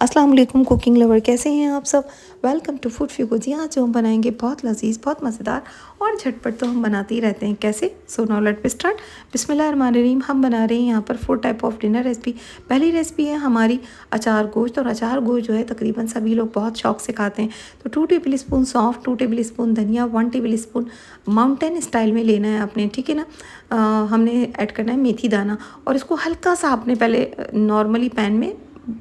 अस्सलाम वालेकुम cooking lover, कैसे हैं आप सब। Welcome to Food Fuego. जी आज जो हम बनाएंगे बहुत लजीज, बहुत मज़ेदार और झटपट तो हम बनाते ही रहते हैं। कैसे, so now let me start. बिस्मिल्लाहिर्रहमानिर्रहीम। हम बना रहे हैं यहाँ पर 4 टाइप ऑफ डिनर रेसिपी। पहली रेसिपी है हमारी अचार गोश्त, और अचार गोश्त जो है तकरीबन सभी लोग बहुत शौक से खाते हैं। तो 2 टेबल स्पून सौंफ, 2 टेबल स्पून धनिया, 1 टेबल स्पून माउंटेन स्टाइल में लेना है आपने, ठीक है ना। हमने ऐड करना है मेथी दाना, और इसको हल्का सा आपने पहले नॉर्मली पैन में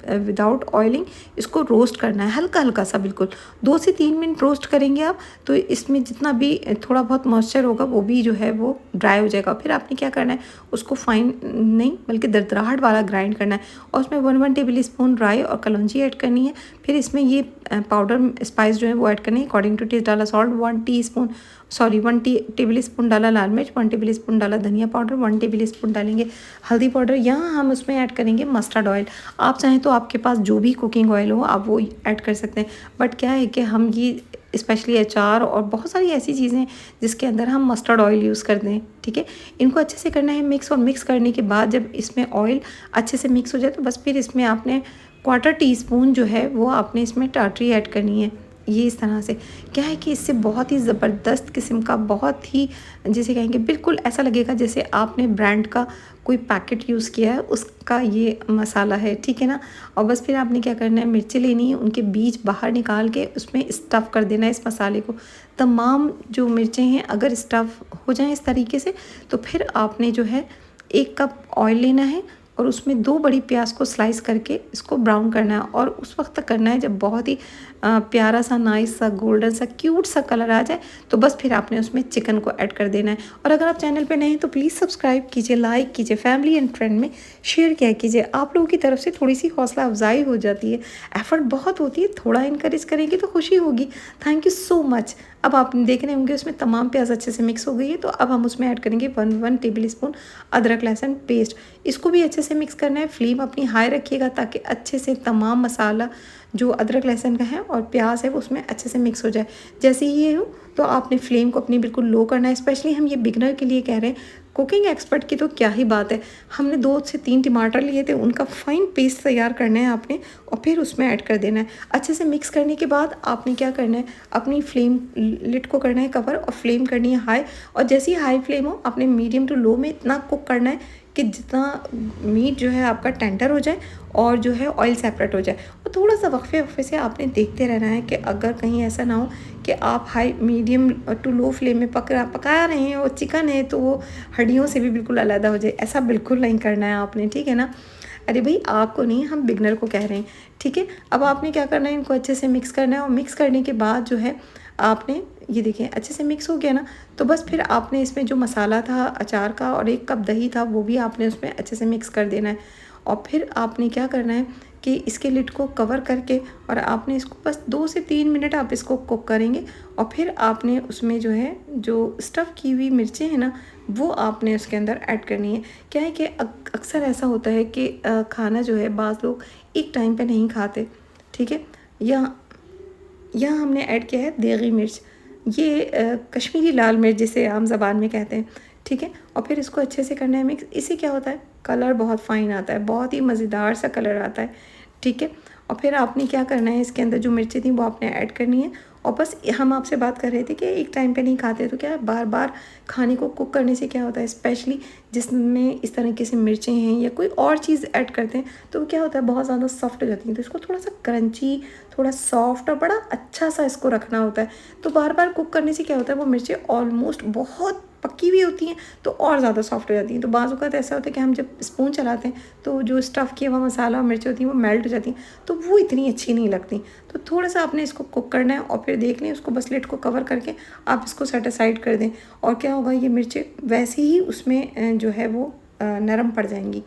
विदाउट ऑयलिंग इसको रोस्ट करना है, हल्का हल्का सा, बिल्कुल 2 से 3 मिनट रोस्ट करेंगे आप, तो इसमें जितना भी थोड़ा बहुत मॉइस्चर होगा वो भी जो है वो ड्राई हो जाएगा। फिर आपने क्या करना है, उसको फाइन नहीं बल्कि दरदराहट वाला ग्राइंड करना है, और उसमें 1 टेबल स्पून राई और कलौंजी ऐड करनी है। फिर इसमें ये पाउडर स्पाइस जो है वो ऐड करनी है अकॉर्डिंग टू टेस्ट। डाला सॉल्ट 1 टेबल स्पून डाला लाल मिर्च, 1 टेबल स्पून डाला धनिया पाउडर, 1 टेबल स्पून डालेंगे हल्दी पाउडर। यहाँ हम उसमें ऐड करेंगे मस्टर्ड ऑयल। आप चाहें तो आपके पास जो भी कुकिंग ऑयल हो आप वो ऐड कर सकते हैं, बट क्या है कि हम ये स्पेशली अचार और बहुत सारी ऐसी चीज़ें जिसके अंदर हम मस्टर्ड ऑयल यूज़ करते हैं, ठीक है। इनको अच्छे से करना है मिक्स, और मिक्स करने के बाद जब इसमें ऑयल अच्छे से मिक्स हो जाए तो बस फिर इसमें आपने 1/4 टीस्पून जो है वो आपने इसमें टाटरी ऐड करनी है। ये इस तरह से क्या है कि इससे बहुत ही ज़बरदस्त किस्म का, बहुत ही जैसे कहेंगे बिल्कुल ऐसा लगेगा जैसे आपने ब्रांड का कोई पैकेट यूज़ किया है उसका ये मसाला है, ठीक है ना। और बस फिर आपने क्या करना है, मिर्ची लेनी है, उनके बीज बाहर निकाल के उसमें स्टफ़ कर देना है इस मसाले को। तमाम जो मिर्चें हैं अगर स्टफ़ हो जाएं इस तरीके से, तो फिर आपने जो है 1 कप ऑयल लेना है और उसमें 2 बड़ी प्याज को स्लाइस करके इसको ब्राउन करना है, और उस वक्त तक करना है जब बहुत ही प्यारा सा, नाइस सा, गोल्डन सा, क्यूट सा कलर आ जाए, तो बस फिर आपने उसमें चिकन को ऐड कर देना है। और अगर आप चैनल पे नए हैं तो प्लीज़ सब्सक्राइब कीजिए, लाइक कीजिए, फैमिली एंड फ्रेंड में शेयर किया कीजिए। आप लोगों की तरफ से थोड़ी सी हौसला अफजाई हो जाती है, एफर्ट बहुत होती है, थोड़ा इनकरेज करेंगे तो खुशी होगी। Thank you so much. अब आप देख रहे होंगे उसमें तमाम प्याज अच्छे से मिक्स हो गई है, तो अब हम उसमें ऐड करेंगे 1 टेबल स्पून अदरक लहसुन पेस्ट। इसको भी अच्छे से मिक्स करना है। फ्लेम अपनी हाई रखिएगा ताकि अच्छे से तमाम मसाला जो अदरक लहसुन का है और प्याज है वो उसमें अच्छे से मिक्स हो जाए। जैसे ही ये हो तो आपने फ्लेम को अपनी बिल्कुल लो करना है। स्पेशली हम ये बिगनर के लिए कह रहे हैं, कुकिंग एक्सपर्ट की तो क्या ही बात है। हमने 2 से 3 टमाटर लिए थे, उनका फाइन पेस्ट तैयार करना है आपने, और फिर उसमें ऐड कर देना है। अच्छे से मिक्स करने के बाद आपने क्या करना है, अपनी फ्लेम लिड को करना है कवर, और फ्लेम करनी है हाई। और जैसे ही हाई फ्लेम हो आपने मीडियम टू लो में इतना कुक करना है कि जितना मीट जो है आपका टेंडर हो जाए और जो है ऑयल सेपरेट हो जाए। और थोड़ा सा वक्फे से आपने देखते रहना है कि अगर कहीं ऐसा ना हो कि आप high medium to low flame में पका रहे हैं और चिकन है तो वो हड्डियों से भी बिल्कुल अलग हो जाए। ऐसा बिल्कुल नहीं करना है आपने, ठीक है ना। अरे भाई आपको नहीं, हम बिगनर को कह रहे हैं, ठीक है। अब आपने क्या करना है, इनको अच्छे से मिक्स करना है, और मिक्स करने के बाद जो है आपने ये देखिए अच्छे से मिक्स हो गया ना, तो बस फिर आपने इसमें जो मसाला था अचार का और 1 कप दही था वो भी आपने उसमें अच्छे से मिक्स कर देना है। और फिर आपने क्या करना है कि इसके लिड को कवर करके, और आपने इसको बस 2 से 3 मिनट आप इसको कुक करेंगे, और फिर आपने उसमें जो है जो स्टफ़ की हुई मिर्चें हैं ना वो आपने उसके अंदर ऐड करनी है। क्या है कि अक्सर ऐसा होता है कि खाना जो है बाज़ लोग एक टाइम पे नहीं खाते, ठीक है। यहाँ हमने ऐड किया है देगी मिर्च, ये कश्मीरी लाल मिर्च जिसे आम ज़बान में कहते हैं, ठीक है। और फिर इसको अच्छे से करना है मिक्स। इससे क्या होता है, कलर बहुत फ़ाइन आता है, बहुत ही मज़ेदार सा कलर आता है, ठीक है। और फिर आपने क्या करना है, इसके अंदर जो मिर्चें थी वो आपने ऐड करनी है। और बस हम आपसे बात कर रहे थे कि एक टाइम पे नहीं खाते, तो क्या है बार बार खाने को कुक करने से क्या होता है, स्पेशली जिसमें इस तरीके से मिर्चें हैं या कोई और चीज़ ऐड करते हैं, तो क्या होता है बहुत ज़्यादा सॉफ्ट हो जाती है। तो इसको थोड़ा सा क्रंची, थोड़ा सॉफ्ट और बड़ा अच्छा सा इसको रखना होता है। तो बार बार कुक करने से क्या होता है, वो मिर्चें ऑलमोस्ट बहुत पक्की हुई होती हैं तो और ज़्यादा सॉफ्ट हो जाती हैं। तो बाज़ औक़ात ऐसा होता है कि हम जब स्पून चलाते हैं तो जो स्टफ़ किया हुआ मसाला और मिर्चें होती हैं वो मेल्ट हो जाती हैं, तो वो इतनी अच्छी नहीं लगती। तो थोड़ा सा आपने इसको कुक करना है, और फिर देख लें उसको, बस लिड को कवर करके आप इसको सेट असाइड कर दें। और क्या होगा, ये मिर्चें वैसे ही उसमें जो है वो नरम पड़ जाएंगी,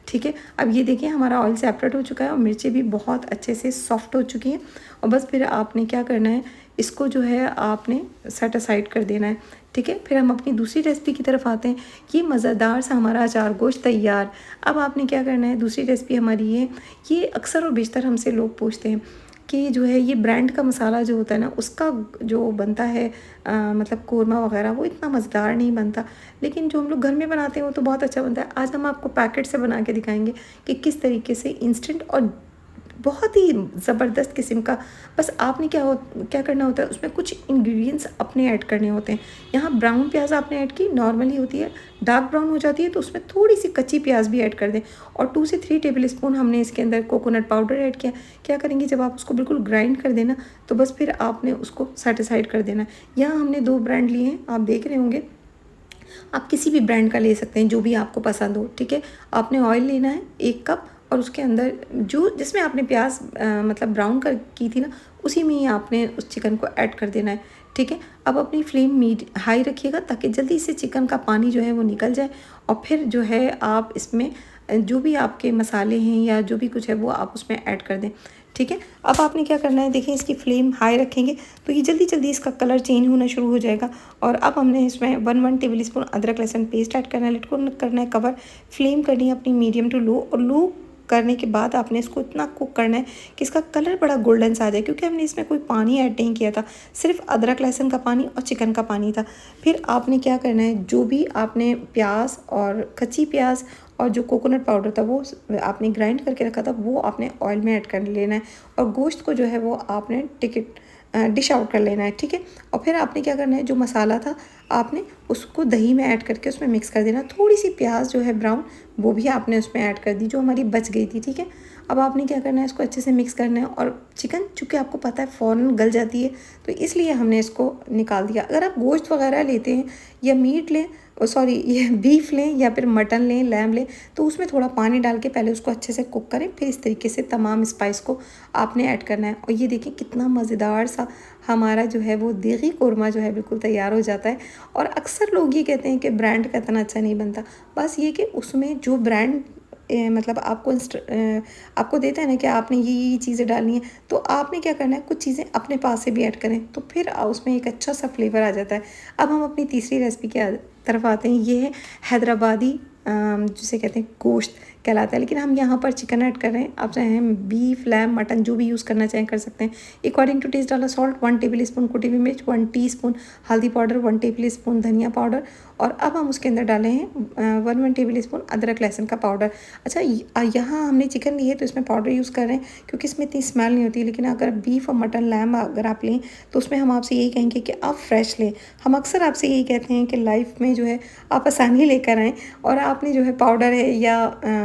ठीक है। अब ये देखिए हमारा ऑयल सेपरेट हो चुका है और मिर्चें भी बहुत अच्छे से सॉफ्ट हो चुकी हैं। और बस फिर आपने क्या करना है, इसको जो है आपने सेट असाइड कर देना है, ठीक है। फिर हम अपनी दूसरी रेसिपी की तरफ आते हैं। ये मज़ेदार सा हमारा अचार गोश्त तैयार। अब आपने क्या करना है, दूसरी रेसिपी हमारी ये अक्सर और बेशतर हमसे लोग पूछते हैं कि जो है ये ब्रांड का मसाला जो होता है ना उसका जो बनता है मतलब कोरमा वगैरह वो इतना मज़ेदार नहीं बनता, लेकिन जो हम लोग घर में बनाते हैं वो तो बहुत अच्छा बनता है। आज हम आपको पैकेट से बना के दिखाएंगे कि किस तरीके से इंस्टेंट और बहुत ही ज़बरदस्त किस्म का। बस आपने क्या करना होता है, उसमें कुछ इंग्रेडिएंट्स अपने ऐड करने होते हैं। यहाँ ब्राउन प्याज आपने ऐड की, नॉर्मली होती है, डार्क ब्राउन हो जाती है तो उसमें थोड़ी सी कच्ची प्याज भी ऐड कर दें। और 2 से 3 टेबल स्पून हमने इसके अंदर कोकोनट पाउडर ऐड किया। क्या करेंगे, जब आप उसको बिल्कुल ग्राइंड कर देना तो बस फिर आपने उसको सेट असाइड कर देना। यहाँ हमने 2 ब्रांड लिए हैं, आप देख रहे होंगे। आप किसी भी ब्रांड का ले सकते हैं, जो भी आपको पसंद हो, ठीक है। आपने ऑयल लेना है 1 कप, और उसके अंदर जो जिसमें आपने प्याज मतलब ब्राउन कर की थी ना, उसी में ही आपने उस चिकन को ऐड कर देना है, ठीक है। अब अपनी फ्लेम हाई रखिएगा ताकि जल्दी से चिकन का पानी जो है वो निकल जाए। और फिर जो है आप इसमें जो भी आपके मसाले हैं या जो भी कुछ है वो आप उसमें ऐड कर दें, ठीक है। अब आपने क्या करना है, देखिए इसकी फ्लेम हाई रखेंगे तो ये जल्दी जल्दी इसका कलर चेंज होना शुरू हो जाएगा। और अब हमने इसमें 1 टेबल स्पून अदरक लहसुन पेस्ट ऐड करना है। लिट को करना है कवर, फ्लेम करनी है अपनी मीडियम टू लो, और लो करने के बाद आपने इसको इतना कुक करना है कि इसका कलर बड़ा गोल्डन सा आ जाए, क्योंकि हमने इसमें कोई पानी ऐड नहीं किया था, सिर्फ अदरक लहसुन का पानी और चिकन का पानी था। फिर आपने क्या करना है, जो भी आपने प्याज और कच्ची प्याज और जो कोकोनट पाउडर था वो आपने ग्राइंड करके रखा था, वो आपने ऑयल में ऐड कर लेना है। और गोश्त को जो है वो आपने डिश आउट कर लेना है, ठीक है। और फिर आपने क्या करना है, जो मसाला था आपने उसको दही में ऐड करके उसमें मिक्स कर देना। थोड़ी सी प्याज जो है ब्राउन, वो भी आपने उसमें ऐड कर दी जो हमारी बच गई थी, ठीक है। अब आपने क्या करना है, इसको अच्छे से मिक्स करना है। और चिकन चूँकि आपको पता है फ़ौरन गल जाती है, तो इसलिए हमने इसको निकाल दिया। अगर आप गोश्त वगैरह लेते हैं या मीट लें, सॉरी ये बीफ लें या फिर मटन लें, लैम लें, तो उसमें थोड़ा पानी डाल के पहले उसको अच्छे से कुक करें, फिर इस तरीके से तमाम स्पाइस को आपने ऐड करना है। और ये देखिए कितना मज़ेदार सा हमारा जो है वो देगी कोरमा जो है बिल्कुल तैयार हो जाता है। और अक्सर लोग ये कहते हैं कि ब्रांड का इतना अच्छा नहीं बनता, बस ये कि उसमें जो ब्रांड मतलब आपको देता है ना कि आपने ये चीज़ें डालनी है, तो आपने क्या करना है, कुछ चीज़ें अपने पास से भी ऐड करें, तो फिर उसमें एक अच्छा सा फ्लेवर आ जाता है। अब हम अपनी तीसरी रेसिपी की तरफ आते हैं। ये है हैदराबादी, जिसे कहते हैं गोश्त कहलाता है, लेकिन हम यहाँ पर चिकन ऐड कर रहे हैं। आप चाहें बीफ, लैम, मटन जो भी यूज़ करना चाहें कर सकते हैं। अकॉर्डिंग टू टेस्ट डाला सॉल्ट, 1 टेबल स्पून कुटी हुई मिर्च, 1 टीस्पून हल्दी पाउडर, 1 टेबल स्पून धनिया पाउडर, और अब हम उसके अंदर डाले हैं 1 टेबल स्पून अदरक लहसुन का पाउडर। अच्छा, यहाँ हमने चिकन ली है तो इसमें पाउडर यूज़ कर रहे हैं क्योंकि इसमें इतनी स्मेल नहीं होती। लेकिन अगर बीफ और मटन, लैम अगर आप लें तो उसमें हम आपसे यही कहेंगे कि आप फ्रेश लें। हम अक्सर आपसे यही कहते हैं कि लाइफ में जो है आप आसानी लेकर आएँ, और आपने जो है पाउडर है या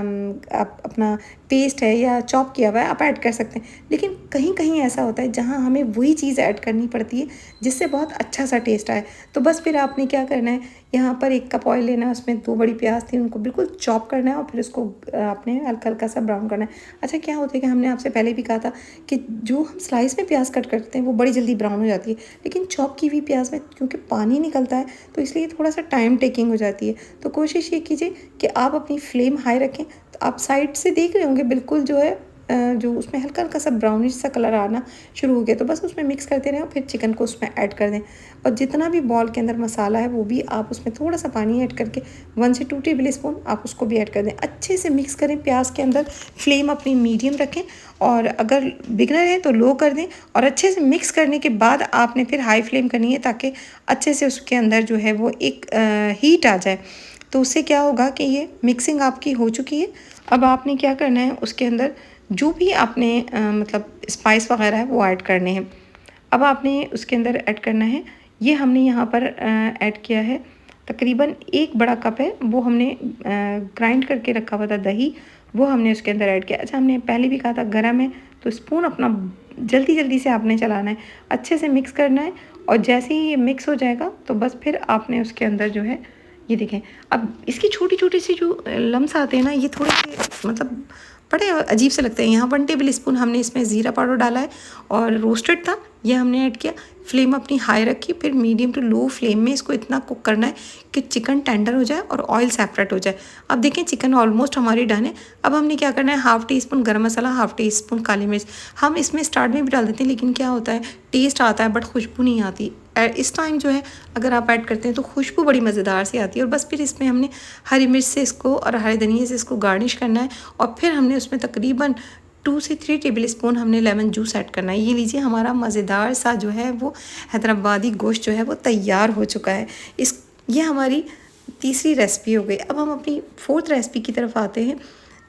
आप अपना पेस्ट है या चॉप किया हुआ है आप ऐड कर सकते हैं। लेकिन कहीं कहीं ऐसा होता है जहाँ हमें वही चीज़ ऐड करनी पड़ती है जिससे बहुत अच्छा सा टेस्ट आए। तो बस फिर आपने क्या करना है, यहाँ पर 1 कप ऑयल लेना है, उसमें 2 बड़ी प्याज थी, उनको बिल्कुल चॉप करना है और फिर उसको आपने हल्का हल्का सा ब्राउन करना है। अच्छा, क्या होता है कि हमने आपसे पहले भी कहा था कि जो हम स्लाइस में प्याज कट करते हैं वो बड़ी जल्दी ब्राउन हो जाती है, लेकिन चॉप की हुई प्याज में क्योंकि पानी निकलता है तो इसलिए थोड़ा सा टाइम टेकिंग हो जाती है। तो कोशिश ये कीजिए कि आप अपनी फ्लेम हाई रखें। तो आप साइड से देख रहे होंगे बिल्कुल जो है जो उसमें हल्का हल्का सा ब्राउनिश सा कलर आना शुरू हो गया, तो बस उसमें मिक्स करते रहें और फिर चिकन को उसमें ऐड कर दें। और जितना भी बॉल के अंदर मसाला है वो भी आप उसमें थोड़ा सा पानी ऐड करके 1 से 2 टेबल स्पून आप उसको भी ऐड कर दें। अच्छे से मिक्स करें प्याज के अंदर, फ्लेम अपनी मीडियम रखें, और अगर बिगनर है तो लो कर दें। और अच्छे से मिक्स करने के बाद आपने फिर हाई फ्लेम करनी है ताकि अच्छे से उसके अंदर जो है वो एक हीट आ जाए। तो उससे क्या होगा कि ये मिक्सिंग आपकी हो चुकी है। अब आपने क्या करना है, उसके अंदर जो भी आपने मतलब स्पाइस वगैरह है वो ऐड करने हैं। अब आपने उसके अंदर ऐड करना है, ये हमने यहाँ पर ऐड किया है तकरीबन 1 बड़ा कप है, वो हमने ग्राइंड करके रखा हुआ था दही, वो हमने उसके अंदर ऐड किया। अच्छा, हमने पहले भी कहा था गरम है तो स्पून अपना जल्दी जल्दी से आपने चलाना है, अच्छे से मिक्स करना है। और जैसे ही ये मिक्स हो जाएगा तो बस फिर आपने उसके अंदर जो है ये देखें, अब इसकी छोटी छोटी सी जो लम्स आते हैं ना, ये थोड़े से मतलब बड़े अजीब से लगते हैं। यहाँ 1 टेबल स्पून हमने इसमें ज़ीरा पाउडर डाला है और रोस्टेड था, ये हमने ऐड किया। फ्लेम अपनी हाई रखी, फिर मीडियम टू लो फ्लेम में इसको इतना कुक करना है कि चिकन टेंडर हो जाए और ऑयल सेपरेट हो जाए। अब देखें चिकन ऑलमोस्ट हमारी डन है। अब हमने क्या करना है, 1/2 टीस्पून गरम मसाला, 1/2 टीस्पून काली मिर्च। हम इसमें स्टार्ट में भी डाल देते हैं, लेकिन क्या होता है टेस्ट आता है बट खुशबू नहीं आती। इस टाइम जो है अगर आप ऐड करते हैं तो खुशबू बड़ी मज़ेदार सी आती है। और बस फिर इसमें हमने हरी मिर्च से इसको और हरे धनिए से इसको गार्निश करना है। और फिर हमने उसमें तकरीबन 2 से 3 टेबल स्पून हमने लेमन जूस ऐड करना है। ये लीजिए, हमारा मज़ेदार सा जो है वो हैदराबादी गोश्त जो है वो तैयार हो चुका है। ये हमारी तीसरी रेसिपी हो गई। अब हम अपनी 4th रेसिपी की तरफ आते हैं।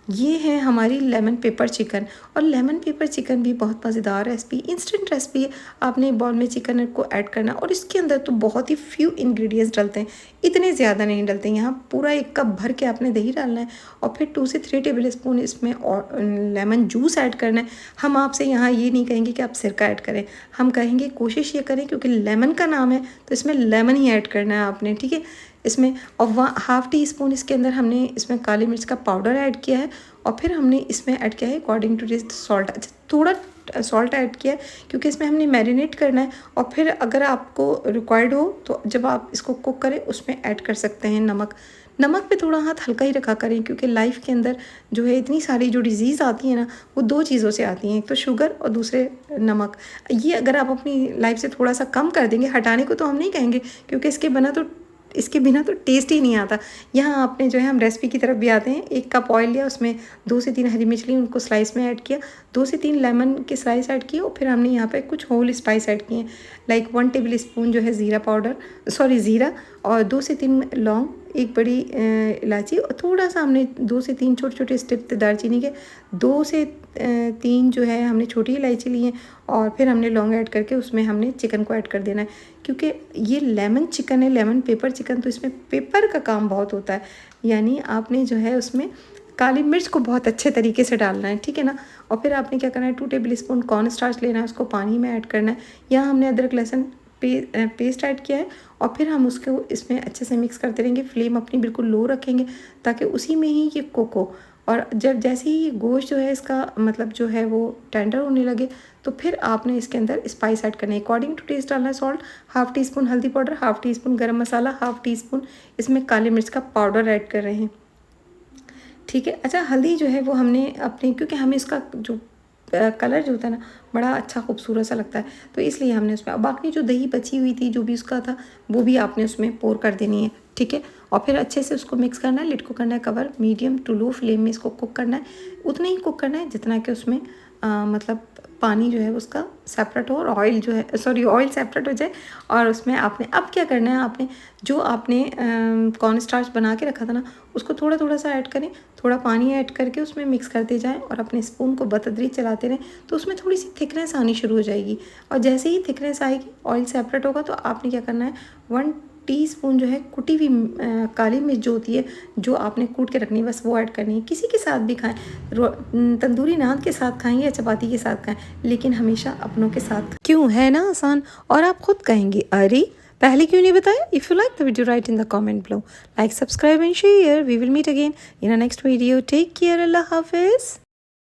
ये है हमारी लेमन पेपर चिकन। और लेमन पेपर चिकन भी बहुत मज़ेदार रेसिपी, इंस्टेंट रेसिपी है। आपने एक बाउल में चिकन को ऐड करना और इसके अंदर तो बहुत ही फ्यू इंग्रेडिएंट्स डलते हैं, इतने ज़्यादा नहीं डलते। यहाँ पूरा 1 कप भर के आपने दही डालना है और फिर 2 से 3 टेबल स्पून इसमें और लेमन जूस ऐड करना है। हम आपसे यहाँ ये नहीं कहेंगे कि आप सिरका ऐड करें, हम कहेंगे कोशिश ये करें, क्योंकि लेमन का नाम है तो इसमें लेमन ही ऐड करना है आपने, ठीक है। इसमें और 1/2 टी स्पून इसके अंदर हमने इसमें काली मिर्च का पाउडर ऐड किया है और फिर हमने इसमें ऐड किया है अकॉर्डिंग टू टेस्ट सॉल्ट। अच्छा, थोड़ा सॉल्ट ऐड किया है क्योंकि इसमें हमने मैरिनेट करना है। और फिर अगर आपको रिक्वायर्ड हो तो जब आप इसको कुक करें उसमें ऐड कर सकते हैं नमक। नमक पे थोड़ा हाथ हल्का ही रखा करें, क्योंकि लाइफ के अंदर जो है इतनी सारी जो डिजीज़ आती है ना, वो 2 चीज़ों से आती हैं, एक तो शुगर और दूसरे नमक। ये अगर आप अपनी लाइफ से थोड़ा सा कम कर देंगे, हटाने को तो हम नहीं कहेंगे क्योंकि इसके बिना तो टेस्ट ही नहीं आता। यहाँ आपने जो है हम रेसिपी की तरफ भी आते हैं। 1 कप ऑयल लिया, उसमें 2 से 3 हरी मिर्च ली, उनको स्लाइस में ऐड किया, 2 से 3 लेमन के स्लाइस ऐड किए और फिर हमने यहाँ पे कुछ होल स्पाइस ऐड किए, लाइक 1 टेबल स्पून जो है ज़ीरा और 2 से 3 लौंग, 1 बड़ी इलायची और थोड़ा सा हमने 2 से 3 छोटे-छोटे स्टिप दालचीनी के, 2 से 3 जो है हमने छोटी इलायची ली है और फिर हमने लौंग ऐड करके उसमें हमने चिकन को ऐड कर देना है। क्योंकि ये लेमन चिकन है, लेमन पेपर चिकन, तो इसमें पेपर का काम बहुत होता है, यानी आपने जो है उसमें काली मिर्च को बहुत अच्छे तरीके से डालना है, ठीक है ना। और फिर आपने क्या करना है, 2 टेबल स्पून कॉर्न स्टार्च लेना है, उसको पानी में ऐड करना है। यहाँ हमने अदरक लहसुन पेस्ट ऐड किया है और फिर हम उसको इसमें अच्छे से मिक्स करते रहेंगे। फ्लेम अपनी बिल्कुल लो रखेंगे ताकि उसी में ही ये कुक हो। और जब जैसे ही गोश्त जो है इसका मतलब जो है वो टेंडर होने लगे तो फिर आपने इसके अंदर स्पाइस ऐड करना है। अकॉर्डिंग टू टेस्ट डालना है सॉल्ट, 1/2 टी स्पून हल्दी पाउडर, 1/2 टी स्पून गर्म मसाला, 1/2 टी स्पून इसमें काली मिर्च का पाउडर ऐड कर रहे हैं, ठीक है। अच्छा, हल्दी जो है वो हमने अपने, क्योंकि हमें इसका जो कलर जो होता है ना बड़ा अच्छा खूबसूरत सा लगता है, तो इसलिए हमने उसमें, बाकी जो दही बची हुई थी जो भी उसका था वो भी आपने उसमें पोर कर देनी है, ठीक है। और फिर अच्छे से उसको मिक्स करना है, लिड को करना है cover, medium to low flame में इसको कुक करना है। उतना ही कुक करना है जितना कि उसमें मतलब पानी जो है उसका सेपरेट हो और ऑयल सेपरेट हो जाए। और उसमें आपने अब क्या करना है, आपने जो आपने कॉर्न स्टार्च बना के रखा था ना, उसको थोड़ा थोड़ा सा ऐड करें, थोड़ा पानी ऐड करके उसमें मिक्स करते जाएं और अपने स्पून को बतदरीज चलाते रहें, तो उसमें थोड़ी सी थिकनेस आनी शुरू हो जाएगी। और जैसे ही थिकनेस आएगी, ऑयल सेपरेट होगा, तो आपने क्या करना है, 1 टीस्पून जो है कुटी हुई काली मिर्च जो होती है, जो आपने कूट के रखनी है, बस वो ऐड करनी है। किसी के साथ भी खाएं, तंदूरी नान के साथ खाएं या चपाती के साथ खाएं, लेकिन हमेशा अपनों के साथ। क्यों, है ना आसान। और आप खुद कहेंगे अरे पहले क्यों नहीं बताया। If you like the video write in the comment below, like, subscribe and share. We will meet again in a next video. Take care, अल्लाह हाफिज़।